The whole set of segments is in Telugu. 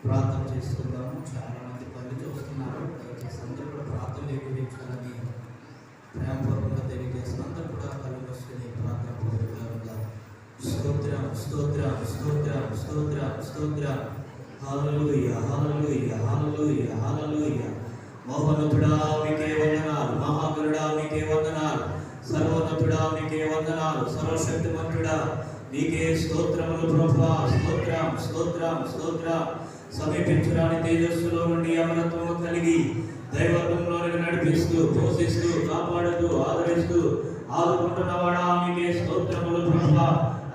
ప్రార్థన చేసుకుందాము. చాలా మంది పనులు చూస్తున్నారు. దయచేసి అందరూ కూడా ప్రార్థన ఏకీభవించాలని ప్రేమపూర్వకంగా తెలియజేస్తున్న అందరూ కూడా కళ్ళు మూసుకొని ప్రార్థన పూర్వకంగా స్తోత్రం స్తోత్రం స్తోత్రం స్తోత్రం స్తోత్రం హల్లెలూయా హల్లెలూయా హల్లెలూయా హల్లెలూయా. మహోన్నతుడా మీకే వందనాలు, మహాగణుడా మీకే వందనాలు, సర్వోన్నతుడా మీకే వందనాలు, సర్వశక్తిమంతుడా నీకే స్తోత్రములు ప్రభువా. స్తోత్రం స్తోత్రం స్తోత్రం. సమీపించరాని తేజస్సులో నుండి అమరత్వము కలిగి దైవత్వంలోనికి నడిపిస్తూ పోషిస్తూ కాపాడుతూ ఆదరిస్తూ ఆదుకుంటున్నవాడా మీకే స్తోత్రములు ప్రభువా.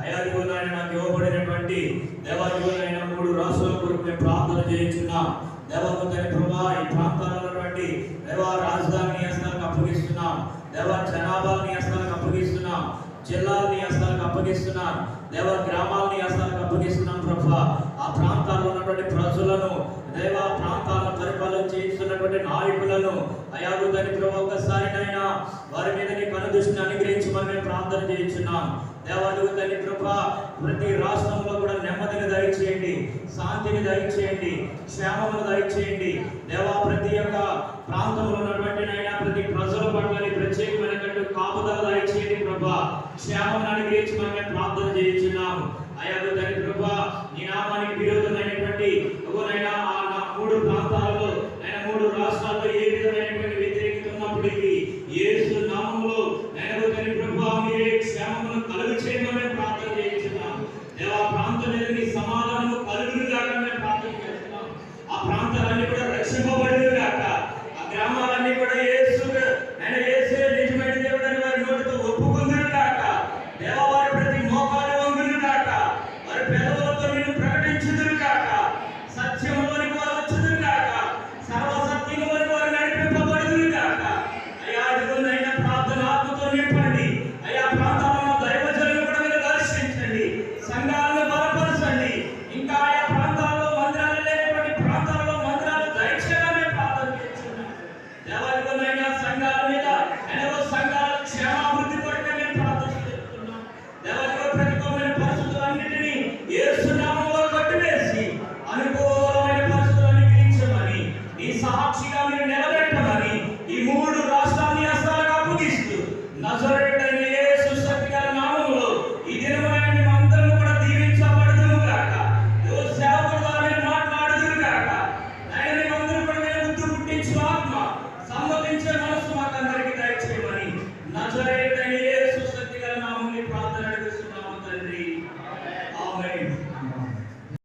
అయాదిగులైన నాకు ఇవ్వబడినటువంటి దేవాదిగులైన 3 రాష్ట్రాల కొరకు మేము ప్రార్థన చేయించున్నాం. దేవతని ప్రభా ఈ ప్రాంతాల్లో ఉన్నటువంటి దేవ రాజధాని హస్తాలకు అప్పగిస్తున్నాం. దేవ జనాభాని హస్తాలకు అప్పగిస్తున్నాం. జిల్లాలని హస్తాలకు అప్పగిస్తున్నాం. దేవ గ్రామాలని హస్తాలకు అప్పగిస్తున్నాం ప్రభా. ఆ ప్రాంతాల్లో ఉన్నటువంటి ప్రజలను దేవ ప్రాంతాలను పరిపాలన చేస్తున్నటువంటి నాయకులను అయాగుదని ప్రభా ఒక్కసారినైనా వారి మీద నీ కనుదృష్టిని అనుగ్రహించమని మేము ప్రార్థన చేయించున్నాం. దేవాదిగుని ప్రభా ప్రతి రాష్ట్రంలో కూడా నెమ్మదిని దయచేయండి, శాంతిని దయచేయండి, క్షేమమును దయచేయండి. దేవా ప్రతి ఒక్క ప్రాంతంలో ఉన్నటువంటి నైనా ప్రతి ప్రజల పట్ల ప్రత్యేకమైనటువంటి కాపుదల దయచేయండి ప్రభా. క్షేమం అనుగ్రహించమని మేము ప్రార్థన చేయించున్నాము. అయాగుని ప్రభా నీ నామానికి విరోధమైనటువంటి ఒకనైనా ఆ 3 ప్రాంతాలలో అయినా 3 రాష్ట్రాల్లో ఏ విధమైనటువంటి వ్యతిరేకత ఉన్నప్పటికీ యేసు నామములో అయాగుని ప్రభా మీరే క్షేమమును కలుగ చేయమని ప్రార్థన చేయించున్నాము. దేవా ప్రాంతం మీద నీ సమాధానం